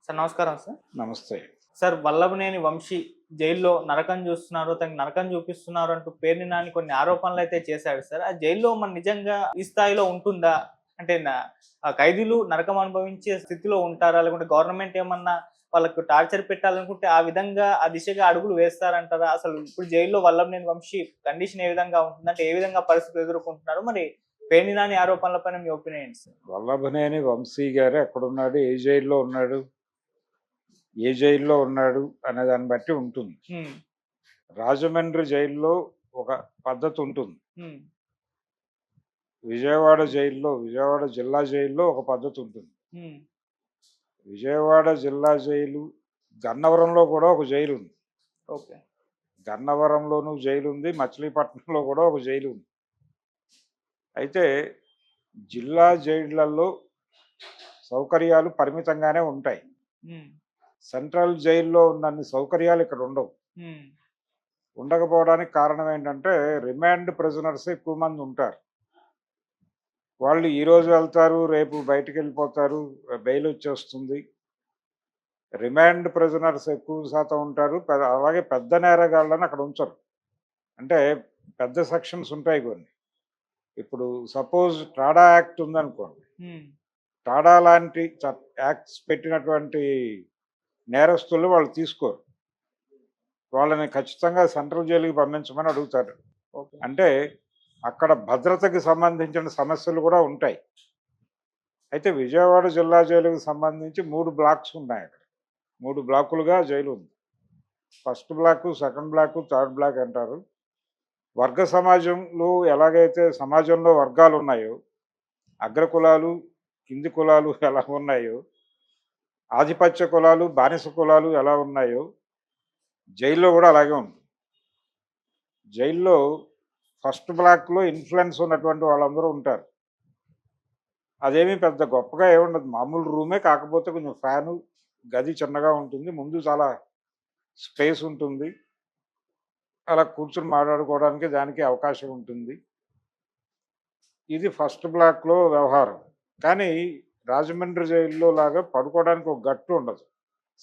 Sir నమస్కారం sir. నమస్తే. Sir Vallabhaneni Vamsi జైల్‌లో నరకం చూస్తున్నారు, తనకి నరకం చూపిస్తున్నారు అంటూ పేర్ని నాని కొన్ని ఆరోపణలైతే చేశాడు సార్. ఆ జైల్‌లో మరి నిజంగా ఈ స్థాయిలో ఉంటుందా? అంటే ఖైదీలు నరకం అనుభవించే స్థితిలో ఉంటారా? లేకుంటే గవర్నమెంట్ ఏమన్నా వాళ్ళకు టార్చర్ పెట్టాలనుకుంటే ఆ విధంగా ఆ దిశగా అడుగులు వేస్తారంటారా? అసలు ఇప్పుడు జైల్‌లో వల్లభనేని వంశీ కండిషన్ ఏ విధంగా ఉంటుంది? అంటే ఏ విధంగా పరిస్థితులు ఎదుర్కొంటున్నారు? మరి పేర్ని నాని ఆరోపణలపైన మీ ఒపీనియన్ ఏంటి సార్? వల్లభనేని వంశీ గారు ఎక్కడున్నాడు? ఏ జైల్లో ఉన్నాడు? ఏ జైల్లో ఉన్నాడు? అనే దాన్ని బట్టి ఉంటుంది. హ్మ్. రాజమండ్రి జైల్లో ఒక పద్ధతి ఉంటుంది. హ్మ్. విజయవాడ జిల్లా జైల్లో ఒక పద్ధతి ఉంటుంది. హ్మ్. విజయవాడ జిల్లా జైలు, గన్నవరంలో కూడా ఒక జైలు ఉంది. ఓకే. గన్నవరంలోనూ జైలు ఉంది. మచిలీపట్నంలో కూడా ఒక జైలు ఉంది. అయితే జిల్లా జైళ్లలో సౌకర్యాలు పరిమితంగానే ఉంటాయి. హ్మ్. సెంట్రల్ జైల్లో ఉన్నన్ని సౌకర్యాలు ఇక్కడ ఉండవు. హ్మ్. ఉండకపోవడానికి కారణం ఏంటంటే రిమాండ్ ప్రిజనర్స్ ఎక్కువ మంది ఉంటారు. వాళ్ళు ఈరోజు వెళ్తారు, రేపు బయటికి వెళ్ళిపోతారు, బెయిల్ వచ్చేస్తుంది. రిమాండ్ ప్రిజనర్స్ ఎక్కువ శాతం ఉంటారు. అలాగే పెద్ద నేరగాళ్ళని అక్కడ ఉంచరు. అంటే పెద్ద సెక్షన్స్ ఉంటాయి కొన్ని. ఇప్పుడు సపోజ్ టాడా యాక్ట్ ఉందనుకోండి. హ్మ్. టాడా లాంటి యాక్ట్స్ పెట్టినటువంటి నేరస్తులు వాళ్ళు తీసుకోరు. వాళ్ళని ఖచ్చితంగా సెంట్రల్ జైలుకి పంపించమని అడుగుతారు. ఓకే. అంటే అక్కడ భద్రతకి సంబంధించిన సమస్యలు కూడా ఉంటాయి. అయితే విజయవాడ జిల్లా జైలుకి సంబంధించి 3 బ్లాక్స్ ఉన్నాయి అక్కడ. 3 బ్లాకులుగా జైలు ఉంది. First block, second block, third block అంటారు. వర్గ సమాజంలో ఎలాగైతే సమాజంలో వర్గాలు ఉన్నాయో, అగ్రకులాలు, కింది కులాలు ఎలా ఉన్నాయో, ఆధిపత్య కులాలు, బానిస కులాలు ఎలా ఉన్నాయో, జైల్లో కూడా అలాగే ఉంది. జైల్లో ఫస్ట్ బ్లాక్‌లో ఇన్‌ఫ్లుయెన్స్ ఉన్నటువంటి వాళ్ళందరూ ఉంటారు. అదేమీ పెద్ద గొప్పగా ఏముండదు. మామూలు రూమే, కాకపోతే కొంచెం ఫ్యాను, గది చిన్నగా ఉంటుంది. ముందు చాలా స్పేస్ ఉంటుంది. అలా కూర్చొని మాట్లాడుకోవడానికి దానికి అవకాశం ఉంటుంది. ఇది ఫస్ట్ బ్లాక్‌లో వ్యవహారం. కానీ రాజమండ్రి జైల్‌లో లాగా పడుకోవడానికి ఒక గట్టు ఉండదు.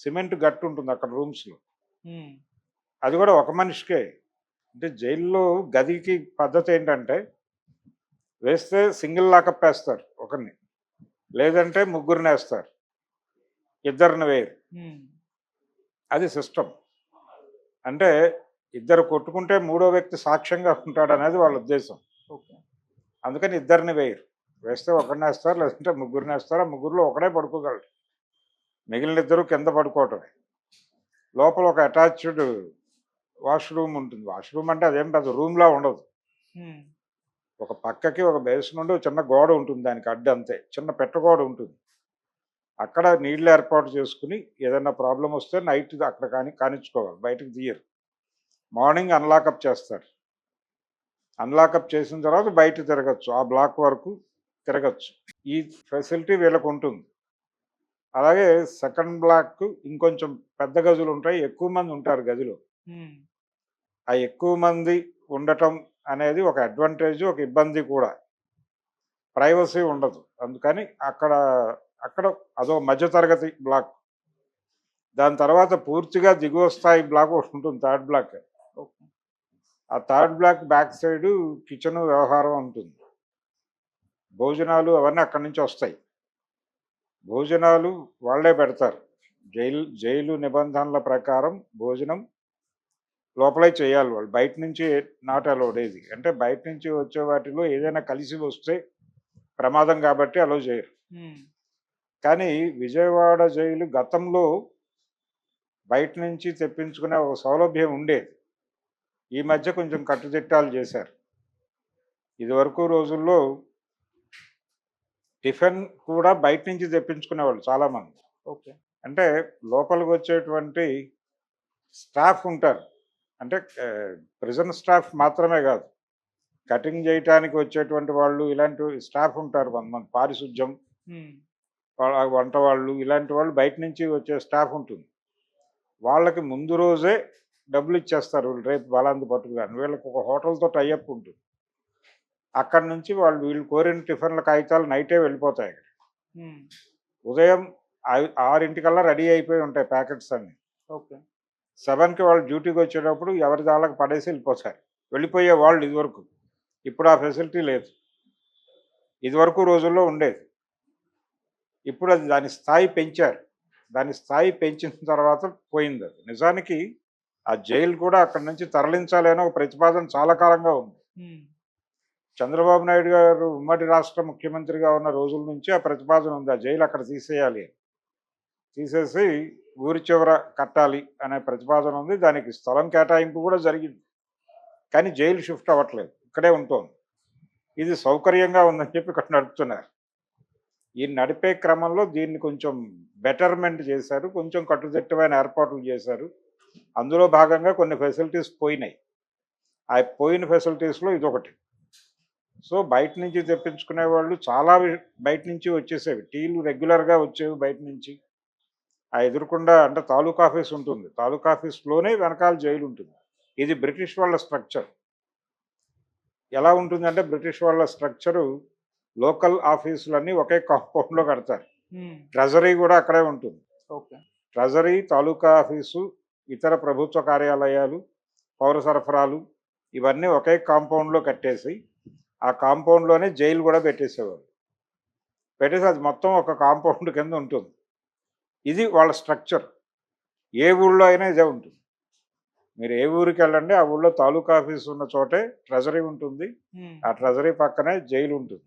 సిమెంట్ గట్టు ఉంటుంది అక్కడ రూమ్స్‌లో. హ్మ్. అది అది కూడా ఒక మనిషికే. అంటే జైల్‌లో గదికి పద్ధతి ఏంటంటే వేస్తే సింగిల్ లాకప్ వేస్తారు ఒకరిని. లేదంటే ముగ్గురినేస్తారు. ఇద్దరిని వేయరు. హ్మ్. అది సిస్టమ్. అంటే ఇద్దరు కొట్టుకుంటే మూడో వ్యక్తి సాక్ష్యంగా ఉంటాడనేది వాళ్ళ ఉద్దేశం. ఓకే. అందుకని ఇద్దరిని వేయరు. వేస్తే ఒకరినేస్తారు, లేదంటే ముగ్గురినేస్తారు. ఆ ముగ్గురిలో ఒకడే పడుకోగలడు. మిగిలిన ఇద్దరు కింద పడుకోవటమే. లోపల ఒక అటాచ్డ్ వాష్‌రూమ్ ఉంటుంది. వాష్‌రూమ్ అంటే అదేం పెద్ద రూమ్‌లా ఉండదు. హ్మ్. ఒక పక్కకి ఒక బేసిన్ ఉండి, ఒక చిన్న గోడ ఉంటుంది దానికి అడ్డు అంతే. చిన్న పెట్టగోడ ఉంటుంది. అక్కడ నీళ్ళు ఏర్పాటు చేసుకొని ఏదైనా ప్రాబ్లమ్ వస్తే నైట్ అక్కడ కానిచ్చుకోవాలి. బయటకు తీయరు. మార్నింగ్ అన్‌లాకప్ చేస్తారు. అన్‌లాకప్ చేసిన తర్వాత బయట తిరగొచ్చు. ఆ బ్లాక్ వరకు తిరగొచ్చు. ఈ ఫెసిలిటీ వీళ్ళకుంటుంది. అలాగే సెకండ్ బ్లాక్ ఇంకొంచెం పెద్ద గదులుంటాయి. ఎక్కువ మంది ఉంటారు గదిలో. హ్మ్. ఆ ఎక్కువ మంది ఉండటం అనేది ఒక అడ్వాంటేజ్, ఒక ఇబ్బంది కూడా. ప్రైవసీ ఉండదు. అందుకని అక్కడ అదో మధ్య తరగతి బ్లాక్. దాని తర్వాత పూర్తిగా దిగువ స్థాయి బ్లాక్ ఒకటుంటుంది, థర్డ్ బ్లాక్. ఓకే. ఆ third block back side kitchen వ్యవహారం ఉంటుంది. భోజనాలు అవన్నీ అక్కడి నుంచి వస్తాయి. భోజనాలు వాళ్ళే పెడతారు. జైలు నిబంధనల ప్రకారం భోజనం లోపలే చేయాలి వాళ్ళు. బయట నుంచి నాట్ అలౌడ్ ఏది. అంటే బయట నుంచి వచ్చే వాటిలో ఏదైనా కలిసి వస్తే ప్రమాదం కాబట్టి అలౌ చేయరు. హ్మ్. కానీ విజయవాడ జైలు గతంలో బయట నుంచి తెప్పించుకునే ఒక సౌలభ్యం ఉండేది. ఈ మధ్య కొంచెం కట్టుదిట్టాలు చేశారు. ఇదివరకు రోజుల్లో టిఫిన్ కూడా బయట నుంచి తెప్పించుకునేవాళ్ళు చాలామంది. ఓకే. అంటే లోపలికి వచ్చేటువంటి స్టాఫ్ ఉంటారు. అంటే ప్రిజన్ స్టాఫ్ మాత్రమే కాదు. కటింగ్ చేయటానికి వచ్చేటువంటి వాళ్ళు, ఇలాంటి స్టాఫ్ ఉంటారు కొంతమంది. పారిశుధ్యం, హ్మ్. వంట వాళ్ళు, ఇలాంటి వాళ్ళు బయట నుంచి వచ్చే స్టాఫ్ ఉంటుంది. వాళ్ళకి ముందు రోజే డబ్బులు ఇచ్చేస్తారు. రేపు బలాంది పట్టుకురాని. వీళ్ళకి ఒక హోటల్‌తో టై అప్ ఉంటుంది. అక్కడి నుంచి వీళ్ళు కోరిన టిఫిన్‌ల కాగితాలు నైటే వెళ్ళిపోతాయి. హ్మ్. ఉదయం 6 రెడీ అయిపోయి ఉంటాయి ప్యాకెట్స్ అన్ని. ఓకే. 7కి వాళ్ళు డ్యూటీకి వచ్చేటప్పుడు ఎవరి దాళ్ళకి పడేసి వెళ్ళిపోతారు. వెళ్ళిపోయే వాళ్ళు ఇదివరకు. ఇప్పుడు ఆ ఫెసిలిటీ లేదు. ఇదివరకు రోజుల్లో ఉండేది. ఇప్పుడు అది దాని స్థాయి పెంచారు. దాని స్థాయి పెంచిన తర్వాత పోయిందది. నిజానికి ఆ జైలు కూడా అక్కడి నుంచి తరలించాలి అని ఒక ప్రతిపాదన చాలా కాలంగా ఉంది. హ్మ్. చంద్రబాబు నాయుడు గారు ఉమ్మడి రాష్ట్ర ముఖ్యమంత్రిగా ఉన్న రోజుల నుంచి ఆ ప్రతిపాదన ఉంది. ఆ జైలు అక్కడ తీసేయాలి అని. తీసేసి ఊరి చివర కట్టాలి అనే ప్రతిపాదన ఉంది. దానికి స్థలం కేటాయింపు కూడా జరిగింది. కానీ జైలు షిఫ్ట్ అవ్వట్లేదు. ఇక్కడే ఉంటోంది. ఇది సౌకర్యంగా ఉందని చెప్పి ఇక్కడ నడుపుతున్నారు. ఈ నడిపే క్రమంలో దీన్ని కొంచెం బెటర్మెంట్ చేశారు. కొంచెం కట్టుదిట్టమైన ఏర్పాట్లు చేశారు. అందులో భాగంగా కొన్ని ఫెసిలిటీస్ పోయినాయి. ఆ పోయిన ఫెసిలిటీస్‌లో ఇదొకటి. సో, బయట నుంచి తెప్పించుకునే వాళ్ళు చాలా బయట నుంచి వచ్చేసేవి. టీలు రెగ్యులర్‌గా వచ్చేవి బయట నుంచి. ఆ ఎదురుగుండా అంటే తాలూకా ఆఫీస్ ఉంటుంది. తాలూకా ఆఫీస్‌లోనే వెనకాల జైలు ఉంటుంది. ఇది బ్రిటిష్ వాళ్ళ స్ట్రక్చర్. ఎలా ఉంటుందంటే బ్రిటిష్ వాళ్ళ స్ట్రక్చరు లోకల్ ఆఫీసులన్నీ ఒకే కాంపౌండ్‌లో కడతారు. హ్మ్. ట్రెజరీ కూడా అక్కడే ఉంటుంది. ఓకే. ట్రెజరీ, తాలూకా ఆఫీసు, ఇతర ప్రభుత్వ కార్యాలయాలు, పౌర సరఫరాలు ఇవన్నీ ఒకే కాంపౌండ్‌లో కట్టేసి, ఆ కాంపౌండ్‌లోనే జైలు కూడా పెట్టేసేవారు. పెట్టేసి అది మొత్తం ఒక కాంపౌండ్ కింద ఉంటుంది. ఇది వాళ్ళ స్ట్రక్చర్. ఏ ఊళ్ళో అయినా ఇదే ఉంటుంది. మీరు ఏ ఊరికెళ్ళండి, ఆ ఊళ్ళో తాలూకా ఆఫీస్ ఉన్న చోటే ట్రెజరీ ఉంటుంది. హ్మ్. ఆ ట్రెజరీ పక్కనే జైలు ఉంటుంది.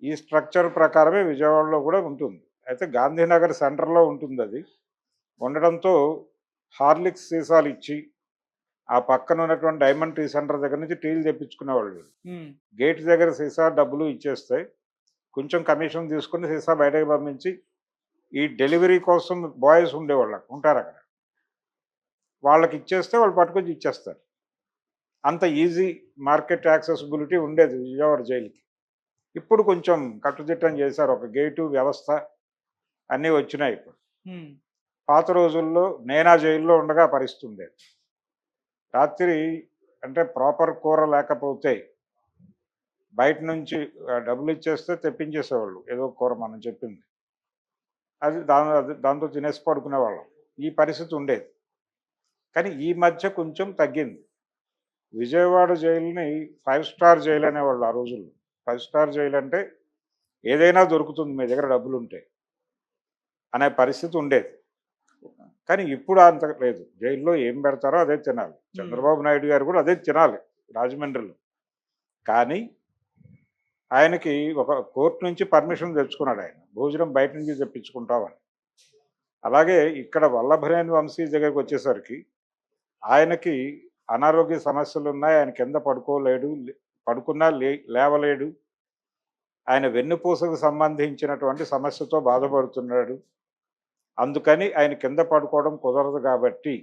ఈ స్ట్రక్చర్ ప్రకారమే విజయవాడలో కూడా ఉంటుంది. అయితే గాంధీనగర్ సెంటర్‌లో ఉంటుందది. ఉండడంతో హార్లిక్స్ సీసాలు ఇచ్చి, ఆ పక్కన ఉన్నటువంటి డైమండ్ టీ సెంటర్ దగ్గర నుంచి టీలు తెప్పించుకునేవాళ్ళు వీళ్ళు. హ్మ్. గేట్ దగ్గర సీసా డబ్బులు ఇచ్చేస్తే, కొంచెం కమిషన్ తీసుకొని సీసా బయటకి పంపించి, ఈ డెలివరీ కోసం బాయ్స్ ఉండేవాళ్ళు ఉంటారక్కడ. వాళ్ళకి ఇచ్చేస్తే వాళ్ళు పట్టుకొచ్చి ఇచ్చేస్తారు. అంత ఈజీ మార్కెట్ యాక్సెసిబిలిటీ ఉండేది విజయవాడ జైలుకి. ఇప్పుడు కొంచెం కట్టుదిట్టం చేశారు. ఒక గేటు వ్యవస్థ అన్నీ వచ్చినాయి ఇప్పుడు. హ్మ్. పాత రోజుల్లో నేను ఆ జైల్లో ఉండగా పరిస్థితి ఉండేది. రాత్రి అంటే ప్రాపర్ కూర లేకపోతే బయట నుంచి డబ్బులు ఇచ్చేస్తే తెప్పించేసేవాళ్ళు. ఏదో కూర మనం చెప్పింది. దాంతో తినేసి పడుకునేవాళ్ళం. ఈ పరిస్థితి ఉండేది. కానీ ఈ మధ్య కొంచెం తగ్గింది. విజయవాడ జైలుని 5 స్టార్ జైలు అనేవాళ్ళు ఆ రోజుల్లో. 5 స్టార్ జైలు అంటే ఏదైనా దొరుకుతుంది మీ దగ్గర డబ్బులుంటే అనే పరిస్థితి ఉండేది. కానీ ఇప్పుడు అంత లేదు. జైల్లో ఏం పెడతారో అదే తినాలి. హ్మ్. చంద్రబాబు నాయుడు గారు కూడా అదే తినాలి రాజమండ్రిలో. కానీ ఆయనకి ఒక కోర్టు నుంచి పర్మిషన్ తెచ్చుకున్నాడు ఆయన. భోజనం బయట నుంచి తెప్పించుకుంటామని. అలాగే ఇక్కడ వల్లభనేని వంశీ దగ్గరికి వచ్చేసరికి ఆయనకి అనారోగ్య సమస్యలున్నాయి. ఆయన కింద పడుకోలేడు. పడుకున్నా లేవలేడు. ఆయన వెన్నుపూసకు సంబంధించినటువంటి సమస్యతో బాధపడుతున్నాడు. అందుకని ఆయన కింద పడుకోవడం కుదరదు కాబట్టి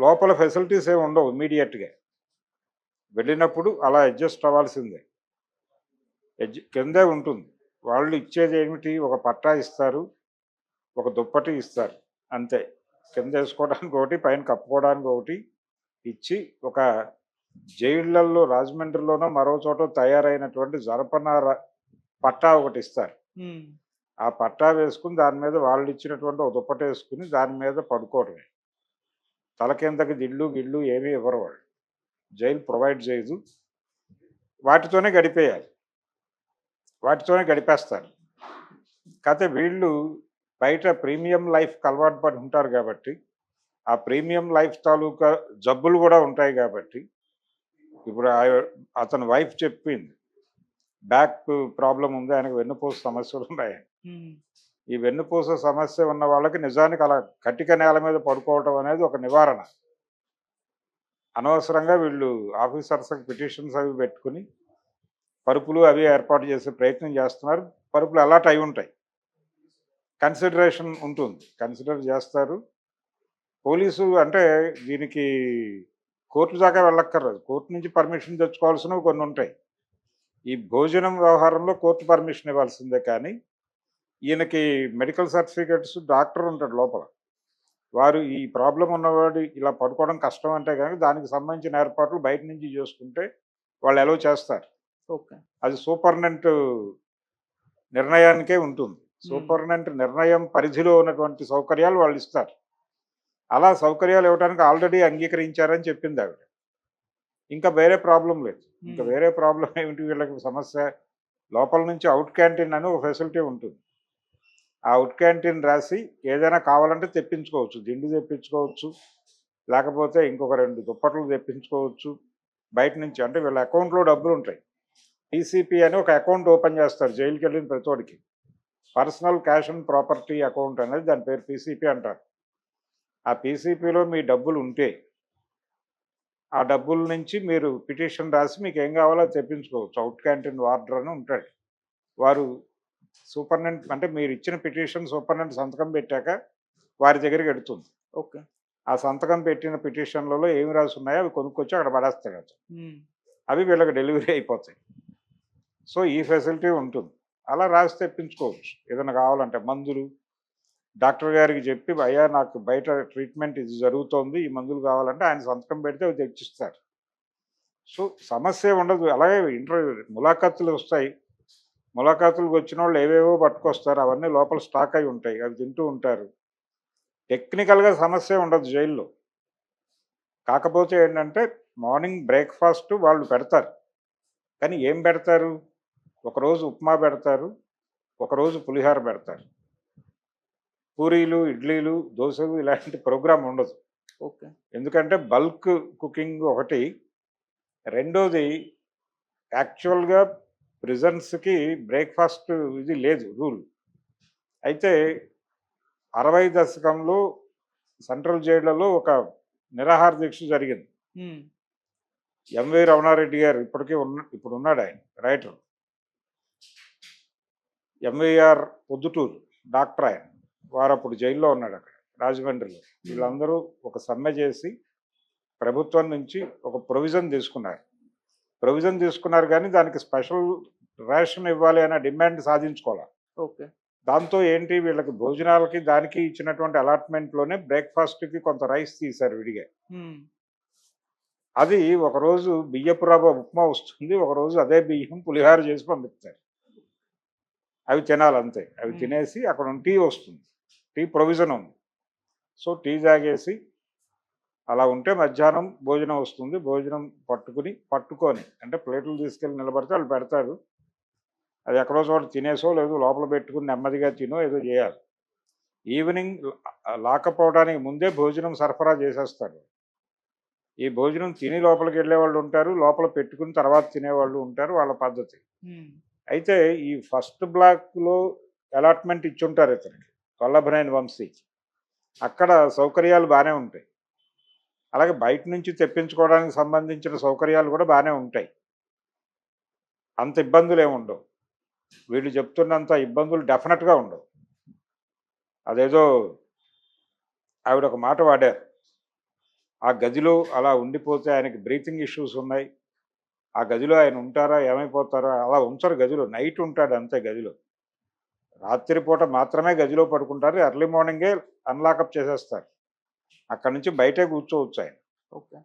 లోపల ఫెసిలిటీస్ ఏమి ఉండవు ఇమ్మీడియట్‌గా. వెళ్ళినప్పుడు అలా అడ్జస్ట్ అవ్వాల్సిందే. కిందే ఉంటుంది. వాళ్ళు ఇచ్చేది ఏమిటి? ఒక పట్టా ఇస్తారు. ఒక దుప్పటి ఇస్తారు. అంతే. కింద వేసుకోవడానికి ఒకటి, పైన కప్పుకోవడానికి ఒకటి ఇచ్చి ఒక జైళ్ళల్లో రాజమండ్రిలోనో మరో చోట తయారైనటువంటి జనపనార పట్టా ఒకటి ఇస్తారు. హ్మ్. ఆ పట్టా వేసుకుని దాని మీద వాళ్ళు ఇచ్చినటువంటి ఒక దుప్పటి వేసుకుని దాని మీద పడుకోవడమే. తల కిందకి దిళ్ళు గిళ్ళు ఏమీ ఇవ్వరు వాళ్ళు. జైలు ప్రొవైడ్ చేయదు. వాటితోనే గడిపేయాలి. వాటితోనే గడిపేస్తారు. కాకపోతే వీళ్ళు బయట ప్రీమియం లైఫ్‌కి అలవాటు పడి ఉంటారు కాబట్టి, ఆ ప్రీమియం లైఫ్ తాలూకా జబ్బులు కూడా ఉంటాయి కాబట్టి, ఇప్పుడు అతని వైఫ్ చెప్పింది. బ్యాక్ ప్రాబ్లమ్ ఉంది. ఆయనకు వెన్నుపూస సమస్యలున్నాయి. హ్మ్. ఈ వెన్నుపూస సమస్య ఉన్న వాళ్ళకి నిజానికి అలా కటిక నేల మీద పడుకోవటం అనేది ఒక నివారణ. అనవసరంగా వీళ్ళు ఆఫీసర్స్‌కి పిటిషన్స్ అవి పెట్టుకుని, పరుపులు అవి ఏర్పాటు చేసే ప్రయత్నం చేస్తున్నారు. పరుపులు అలాట్ అయి ఉంటాయి. కన్సిడరేషన్ ఉంటుంది. కన్సిడర్ చేస్తారు. పోలీసు అంటే దీనికి కోర్టు దాకా వెళ్ళక్కర్లేదు. కోర్టు నుంచి పర్మిషన్ తెచ్చుకోవాల్సినవి కొన్ని ఉంటాయి. ఈ భోజనం వ్యవహారంలో కోర్టు పర్మిషన్ ఇవ్వాల్సిందే కానీ, ఈయనకి మెడికల్ సర్టిఫికేట్స్ డాక్టర్ ఉంటాడు లోపల. వారు ఈ ప్రాబ్లమ్ ఉన్నవాడు ఇలా పడుకోవడం కష్టం అంటే కనుక దానికి సంబంధించిన ఏర్పాట్లు బయట నుంచి చేసుకుంటే వాళ్ళు అలౌ చేస్తారు. ఓకే. అది సూపరింటెండెంట్ నిర్ణయానికే ఉంటుంది. సూపరింటెండెంట్ నిర్ణయం పరిధిలో ఉన్నటువంటి సౌకర్యాలు వాళ్ళు ఇస్తారు. అలా సౌకర్యాలు ఇవ్వడానికి ఆల్రెడీ అంగీకరించారని చెప్పింది ఆవిడ. ఇంకా వేరే ప్రాబ్లం లేదు. ఇంకా వేరే ప్రాబ్లం ఏమిటి వీళ్ళకి సమస్య? లోపల నుంచి అవుట్ క్యాంటీన్ అని ఒక ఫెసిలిటీ ఉంటుంది. ఆ అవుట్ క్యాంటీన్ రాసి ఏదైనా కావాలంటే తెప్పించుకోవచ్చు. దిండు తెప్పించుకోవచ్చు, లేకపోతే ఇంకొక 2 దుప్పట్లు తెప్పించుకోవచ్చు బయట నుంచి. అంటే వీళ్ళ అకౌంట్లో డబ్బులు ఉంటాయి. పీసీపీ అని ఒక అకౌంట్ ఓపెన్ చేస్తారు జైలుకి వెళ్ళిన ప్రతోడికి. Personal cash and property account అనేది దాని పేరు పీసీపీ అంటారు. ఆ పీసీపీలో మీ డబ్బులు ఉంటే ఆ డబ్బుల నుంచి మీరు పిటిషన్ రాసి మీకు ఏం కావాలో తెప్పించుకోవచ్చు. అవుట్ క్యాంటీన్ వార్డర్ అని ఉంటాడు. వారు సూపరింటెండెంట్ అంటే మీరు ఇచ్చిన పిటిషన్ సూపరింటెండెంట్ సంతకం పెట్టాక వారి దగ్గరికి వెడుతుంది. ఓకే. ఆ సంతకం పెట్టిన పిటిషన్లలో ఏమి రాసి ఉన్నాయో అవి కొనుక్కొచ్చి అక్కడ పడేస్తాడు అతను. అవి వీళ్ళకి డెలివరీ అయిపోతాయి. సో ఈ ఫెసిలిటీ ఉంటుంది. అలా రాసి తెప్పించుకోవచ్చు. ఏదైనా కావాలంటే మందులు డాక్టర్ గారికి చెప్పి, అయ్యా నాకు బయట ట్రీట్మెంట్ ఇది జరుగుతోంది, ఈ మందులు కావాలంటే ఆయన సంతకం పెడితే అవి తెచ్చిస్తారు. సో సమస్య ఉండదు. అలాగే ఇంటర్వ్యూ ములాఖాతులు వస్తాయి. ములాఖాతులకు వచ్చిన వాళ్ళు ఏవేవో పట్టుకొస్తారు. అవన్నీ లోపల స్టాక్ అయి ఉంటాయి. అవి తింటూ ఉంటారు. టెక్నికల్గా సమస్య ఉండదు జైల్లో. కాకపోతే ఏంటంటే మార్నింగ్ బ్రేక్ఫాస్ట్ వాళ్ళు పెడతారు. కానీ ఏం పెడతారు? ఒకరోజు ఉప్మా పెడతారు, ఒకరోజు పులిహోర పెడతారు. పూరీలు, ఇడ్లీలు, దోశలు ఇలాంటి ప్రోగ్రాం ఉండదు. ఓకే. ఎందుకంటే బల్క్ కుకింగ్ ఒకటి. రెండోది యాక్చువల్గా ప్రిజన్స్కి బ్రేక్ఫాస్ట్ ఇది లేదు రూల్. అయితే 60 దశకంలో సెంట్రల్ జైళ్లలో ఒక నిరాహార దీక్ష జరిగింది. ఎంవి రమణారెడ్డి గారు ఇప్పుడు ఉన్నాడు ఆయన రైటర్. ఎంవీఆర్ పొద్దుటూరు డాక్టర్ ఆయన. వారు అప్పుడు జైల్లో ఉన్నాడు అక్కడ రాజమండ్రిలో. వీళ్ళందరూ ఒక సమ్మె చేసి ప్రభుత్వం నుంచి ఒక ప్రొవిజన్ తీసుకున్నారు కానీ దానికి స్పెషల్ రేషన్ ఇవ్వాలి అనే డిమాండ్ సాధించుకోవాలి. ఓకే. దాంతో ఏంటి వీళ్ళకి భోజనాలకి దానికి ఇచ్చినటువంటి అలాట్మెంట్లోనే బ్రేక్ఫాస్ట్కి కొంత రైస్ తీశారు విడిగా. అది ఒకరోజు బియ్యపు రవ్వ ఉప్మా వస్తుంది, ఒకరోజు అదే బియ్యం పులిహార చేసి పంపిస్తారు. అవి తినాలంతే. అవి తినేసి అక్కడ టీ వస్తుంది, టీ ప్రొవిజన్ ఉంది. సో టీ తాగేసి అలా ఉంటే మధ్యాహ్నం భోజనం వస్తుంది. భోజనం పట్టుకొని అంటే ప్లేట్లు తీసుకెళ్ళి నిలబడితే వాళ్ళు పెడతారు. అది ఎక్కడో చోట తినేసో లేదు లోపల పెట్టుకుని నెమ్మదిగా తినో ఏదో చేయాలి. ఈవినింగ్ లాకపోవడానికి ముందే భోజనం సరఫరా చేసేస్తారు. ఈ భోజనం తిని లోపలికి వెళ్ళేవాళ్ళు ఉంటారు, లోపల పెట్టుకుని తర్వాత తినేవాళ్ళు ఉంటారు, వాళ్ళ పద్ధతి. అయితే ఈ ఫస్ట్ బ్లాక్లో అలాట్మెంట్ ఇచ్చుంటారు ఇతనికి, వల్లభనేని వంశీకి. అక్కడ సౌకర్యాలు బాగానే ఉంటాయి. అలాగే బయట నుంచి తెప్పించుకోవడానికి సంబంధించిన సౌకర్యాలు కూడా బాగానే ఉంటాయి. అంత ఇబ్బందులు ఏమి ఉండవు. వీళ్ళు చెప్తున్నంత ఇబ్బందులు డెఫినెట్గా ఉండవు. అదేదో ఆవిడ ఒక మాట వాడారు, ఆ గదిలో అలా ఉండిపోతే ఆయనకి బ్రీతింగ్ ఇష్యూస్ ఉన్నాయి, ఆ గదిలో ఆయన ఉంటారా ఏమైపోతారా? అలా ఉంచరు గదిలో. నైట్ ఉంటాడు అంతే గదిలో. రాత్రిపూట మాత్రమే గదిలో పడుకుంటారు. ఎర్లీ మార్నింగే అన్లాకప్ చేసేస్తారు. అక్కడి నుంచి బయటే కూర్చోవచ్చు ఆయన. ఓకే.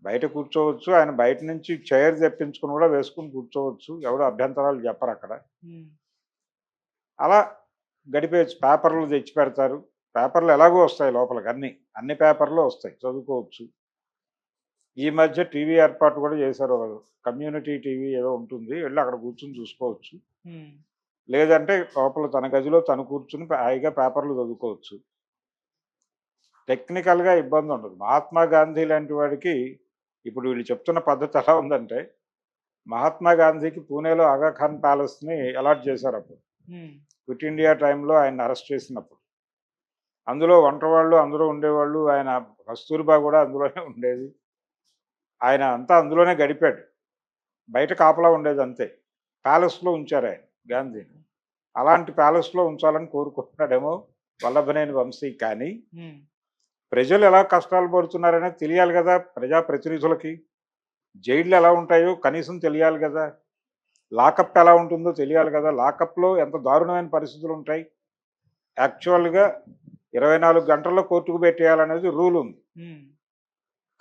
బయట కూర్చోవచ్చు. ఆయన బయట నుంచి చైర్ తెప్పించుకుని కూడా వేసుకుని కూర్చోవచ్చు. ఎవడో అభ్యంతరాలు చెప్పరు అక్కడ. అలా గడిపేయచ్చు. పేపర్లు తెచ్చి పెడతారు. పేపర్లు ఎలాగో వస్తాయి లోపలికి, అన్ని పేపర్లు వస్తాయి, చదువుకోవచ్చు. ఈ మధ్య టీవీ ఏర్పాటు కూడా చేశారు. కమ్యూనిటీ టీవీ ఏదో ఉంటుంది, వెళ్ళి అక్కడ కూర్చుని చూసుకోవచ్చు. లేదంటే లోపల తన గదిలో తను కూర్చుని హాయిగా పేపర్లు చదువుకోవచ్చు. టెక్నికల్గా ఇబ్బంది ఉండదు. మహాత్మా గాంధీ లాంటి వాడికి ఇప్పుడు వీళ్ళు చెప్తున్న పద్ధతి ఎలా ఉందంటే, మహాత్మా గాంధీకి పూణేలో ఆగాఖాన్ ప్యాలెస్ని అలాట్ చేశారు అప్పుడు క్విట్ ఇండియా టైంలో ఆయన అరెస్ట్ చేసినప్పుడు. అందులో వంటవాళ్ళు అందరూ ఉండేవాళ్ళు. ఆయన కస్తూరిబా కూడా అందులోనే ఉండేది. ఆయన అంతా అందులోనే గడిపాడు. బయట కాపలా ఉండేది అంతే. ప్యాలెస్లో ఉంచారు ఆయన గాంధీని. అలాంటి ప్యాలెస్లో ఉంచాలని కోరుకుంటున్నాడేమో వల్లభనేని వంశీ. కానీ ప్రజలు ఎలా కష్టాలు పడుతున్నారనేది తెలియాలి కదా ప్రజాప్రతినిధులకి. జైళ్ళు ఎలా ఉంటాయో కనీసం తెలియాలి కదా. లాకప్ ఎలా ఉంటుందో తెలియాలి కదా. లాకప్లో ఎంత దారుణమైన పరిస్థితులు ఉంటాయి. యాక్చువల్గా 24 గంటల్లో కోర్టుకు పెట్టేయాలనేది రూల్ ఉంది.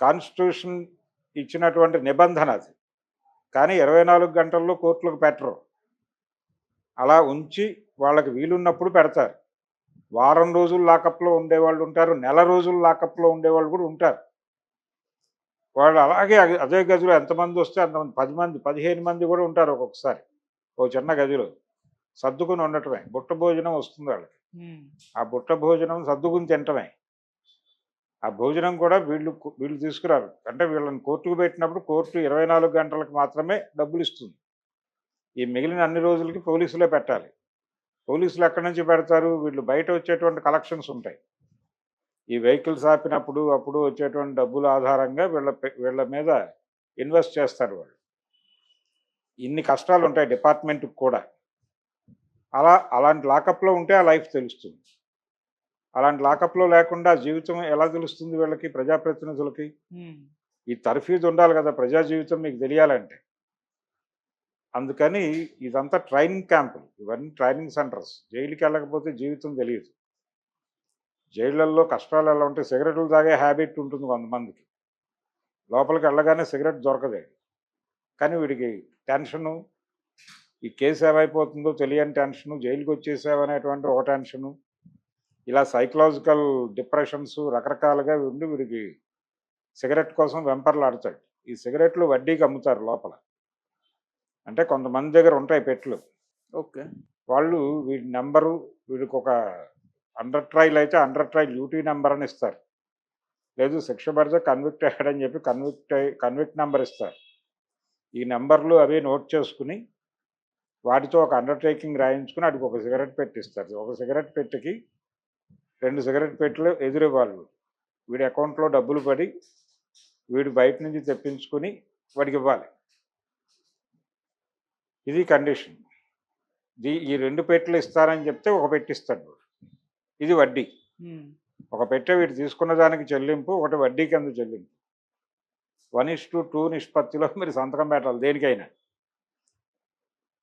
కాన్స్టిట్యూషన్ ఇచ్చినటువంటి నిబంధన అది. కానీ 24 గంటల్లో కోర్టులకు పెట్టరు. అలా ఉంచి వాళ్ళకి వీలున్నప్పుడు పెడతారు. వారం రోజులు లాకప్‌లో ఉండేవాళ్ళు ఉంటారు. నెల రోజులు లాకప్‌లో ఉండేవాళ్ళు కూడా ఉంటారు. వాళ్ళు అలాగే అదే గదిలో ఎంతమందొస్తే అంతమంది 10 మంది, 15 మంది కూడా ఉంటారు ఒక్కొక్కసారి. ఓ చిన్న గదిలో. సర్దుకుని ఉండటమే. బుట్ట భోజనం వస్తుంది వాళ్ళకి. ఆ బుట్ట భోజనం సర్దుకుని తినటమే. ఆ భోజనం కూడా వీళ్ళు తీసుకురారు. అంటే వీళ్ళని కోర్టుకు పెట్టినప్పుడు కోర్టు 24 గంటలకు మాత్రమే డబ్బులిస్తుంది. ఈ మిగిలిన అన్ని రోజులకి పోలీసులే పెట్టాలి. పోలీసులు ఎక్కడి నుంచి పెడతారు? వీళ్ళు బయట వచ్చేటువంటి కలెక్షన్స్ ఉంటాయి. ఈ వెహికల్స్ ఆపినప్పుడు అప్పుడు వచ్చేటువంటి డబ్బుల ఆధారంగా వీళ్ళ మీద ఇన్వెస్ట్ చేస్తారు వాళ్ళు. ఇన్ని కష్టాలు ఉంటాయి డిపార్ట్మెంట్‌కి కూడా. అలాంటి లాకప్‌లో ఉంటే ఆ లైఫ్ తెలుస్తుంది. అలాంటి లాకప్‌లో లేకుండా జీవితం ఎలా తెలుస్తుంది వీళ్ళకి, ప్రజాప్రతినిధులకి? ఈ తర్ఫీదు ఉండాలి కదా ప్రజా జీవితం మీకు తెలియాలంటే. అందుకని ఇదంతా ట్రైనింగ్ క్యాంపులు. ఇవన్నీ ట్రైనింగ్ సెంటర్స్. జైలుకి వెళ్ళకపోతే జీవితం తెలియదు. జైళ్ళల్లో కష్టాలు ఎలా ఉంటాయి? సిగరెట్లు తాగే హ్యాబిట్ ఉంటుంది కొంతమందికి. లోపలికి వెళ్ళగానే సిగరెట్ దొరకదే. కానీ వీడికి టెన్షను, ఈ కేసు ఏమైపోతుందో తెలియని టెన్షను, జైలుకి వచ్చేసామనేటువంటి ఒక టెన్షను, ఇలా సైకలాజికల్ డిప్రెషన్స్ రకరకాలుగా ఉండి వీడికి సిగరెట్ కోసం వెంపర్లాడతాడు. ఈ సిగరెట్లు వడ్డీకి అమ్ముతారు లోపల. అంటే కొంతమంది దగ్గర ఉంటాయి పెట్టెలు. ఓకే. వాళ్ళు వీడి నెంబరు, వీడికి ఒక అండర్ ట్రయల్ అయితే అండర్ ట్రయల్ డ్యూటీ నెంబర్ అని ఇస్తారు. లేదు శిక్ష పడితే కన్విక్ట్ అయ్యాడని చెప్పి కన్విక్ట్ నెంబర్ ఇస్తారు. ఈ నెంబర్లు అవి నోట్ చేసుకుని వాటితో ఒక అండర్టేకింగ్ రాయించుకుని వాడికి ఒక సిగరెట్ పెట్టిస్తారు. ఒక సిగరెట్ పెట్టెకి 2 సిగరెట్ పెట్టెలు ఎదురివ్వాలి. వీడి అకౌంట్లో డబ్బులు పడి వీడు బయట నుంచి తెప్పించుకుని వాడికి ఇవ్వాలి. ఇది కండిషన్. ఈ 2 పెట్టెలు ఇస్తారని చెప్తే ఒక పెట్టిస్తాడు. ఇది వడ్డీ. ఒక పెట్టె వీడు తీసుకున్న దానికి చెల్లింపు, ఒకటి వడ్డీ కింద చెల్లింపు. 1:2 నిష్పత్తిలో మీరు సంతకం పెట్టాలి దేనికైనా.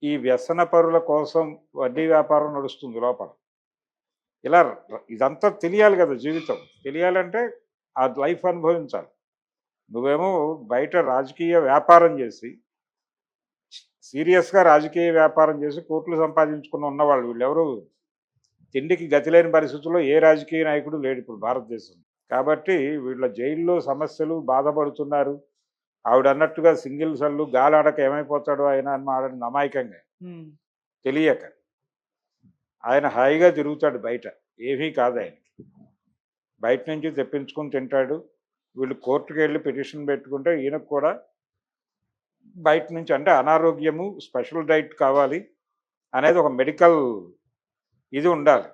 ఈ వ్యసన పరుల కోసం వడ్డీ వ్యాపారం నడుస్తుంది లోపల. ఇలా ఇదంతా తెలియాలి కదా జీవితం. తెలియాలంటే ఆ లైఫ్ అనుభవించాలి. నువ్వేమో బయట రాజకీయ వ్యాపారం చేసి, సీరియస్గా రాజకీయ వ్యాపారం చేసి కోట్లు సంపాదించుకుని ఉన్నవాళ్ళు వీళ్ళెవరు తిండికి గతి లేని పరిస్థితుల్లో ఏ రాజకీయ నాయకుడు లేడు ఇప్పుడు భారతదేశం. కాబట్టి వీళ్ళ జైల్లో సమస్యలు బాధపడుతున్నారు. ఆవిడ అన్నట్టుగా సింగిల్ సల్లు గాలాడక ఏమైపోతాడో ఆయన అని మాడని అమాయకంగా తెలియక ఆయన హాయిగా తిరుగుతాడు బయట. ఏమీ కాదు ఆయనకి. బయట నుంచి తెప్పించుకొని తింటాడు. వీళ్ళు కోర్టుకు వెళ్ళి పిటిషన్ పెట్టుకుంటే ఈయనకు కూడా బయట నుంచి అంటే అనారోగ్యము, స్పెషల్ డైట్ కావాలి అనేది ఒక మెడికల్ ఇది ఉండాలి.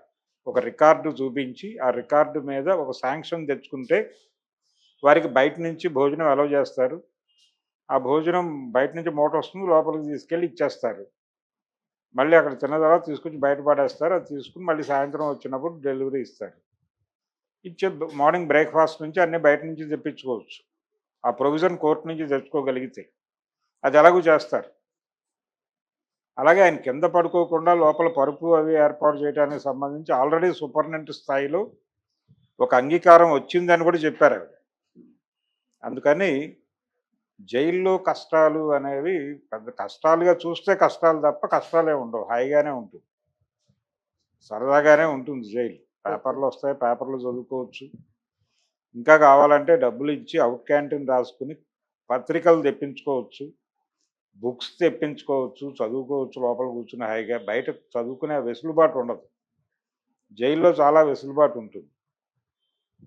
ఒక రికార్డు చూపించి ఆ రికార్డు మీద ఒక శాంక్షన్ తెచ్చుకుంటే వారికి బయట నుంచి భోజనం అలౌ చేస్తారు. ఆ భోజనం బయట నుంచి మూట వస్తుంది, లోపలికి తీసుకెళ్ళి ఇచ్చేస్తారు. మళ్ళీ అక్కడ తిన్న తర్వాత తీసుకొచ్చి బయట పడేస్తారు. అది తీసుకుని మళ్ళీ సాయంత్రం వచ్చినప్పుడు డెలివరీ ఇస్తారు. ఇచ్చే మార్నింగ్ బ్రేక్ఫాస్ట్ నుంచి అన్నీ బయట నుంచి తెప్పించుకోవచ్చు. ఆ ప్రొవిజన్ కోర్టు నుంచి తెచ్చుకోగలిగితే అది ఎలాగూ చేస్తారు. అలాగే ఆయన కింద పడుకోకుండా లోపల పరుపు అవి ఏర్పాటు చేయడానికి సంబంధించి ఆల్రెడీ సూపరింటెండెంట్ స్థాయిలో ఒక అంగీకారం వచ్చిందని కూడా చెప్పారు ఆవిడ. అందుకని జైల్లో కష్టాలు అనేవి పెద్ద కష్టాలుగా చూస్తే కష్టాలు తప్ప కష్టాలే ఉండవు. హాయిగానే ఉంటుంది, సరదాగానే ఉంటుంది జైలు. పేపర్లు వస్తాయి, పేపర్లు చదువుకోవచ్చు. ఇంకా కావాలంటే డబ్బులు ఇచ్చి అవుట్ క్యాంటీన్ రాసుకుని పత్రికలు తెప్పించుకోవచ్చు, బుక్స్ తెప్పించుకోవచ్చు, చదువుకోవచ్చు లోపల కూర్చుని హాయిగా. బయట చదువుకునే వెసులుబాటు ఉండదు. జైల్లో చాలా వెసులుబాటు ఉంటుంది,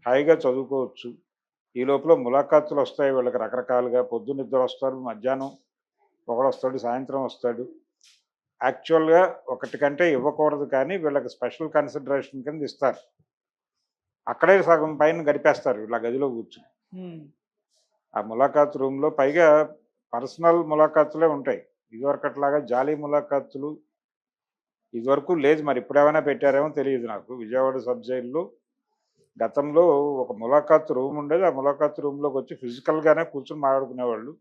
హాయిగా చదువుకోవచ్చు. ఈ లోపల ములాఖాతులు వస్తాయి వీళ్ళకి రకరకాలుగా. పొద్దున్న ఇద్దరు వస్తారు, మధ్యాహ్నం ఒకడు వస్తాడు, సాయంత్రం వస్తాడు. యాక్చువల్గా ఒకటి కంటే ఇవ్వకూడదు కానీ వీళ్ళకి స్పెషల్ కన్సిడరేషన్ కింద ఇస్తారు. అక్కడే సగం పైన గడిపేస్తారు వీళ్ళ గదిలో కూర్చుని. ఆ ములాఖాత్ రూమ్లో పైగా పర్సనల్ ములాఖాతులే ఉంటాయి. ఇదివరకట్లాగా జాలీ ములాఖాతులు ఇదివరకు లేదు. మరి ఇప్పుడేమైనా పెట్టారేమో తెలియదు నాకు. విజయవాడ సబ్ జైల్లో గతంలో ఒక ములాఖాత్ రూమ్ ఉండేది. ఆ ములాఖాత్ రూమ్లోకి వచ్చి ఫిజికల్గానే కూర్చొని మాట్లాడుకునేవాళ్ళు.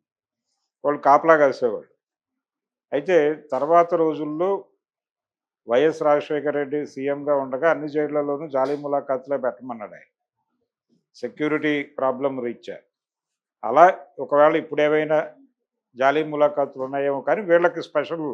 వాళ్ళు కాపలా కాసేవాళ్ళు. అయితే తర్వాత రోజుల్లో వైఎస్ రాజశేఖర రెడ్డి సీఎంగా ఉండగా అన్ని జైళ్లలోనూ జాలీ ములాఖాతులే పెట్టమన్నాడు ఆయన, సెక్యూరిటీ ప్రాబ్లం రీత్యా. అలా ఒకవేళ ఇప్పుడేమైనా జాలీ ములాఖాతులు ఉన్నాయేమో కానీ వీళ్ళకి స్పెషల్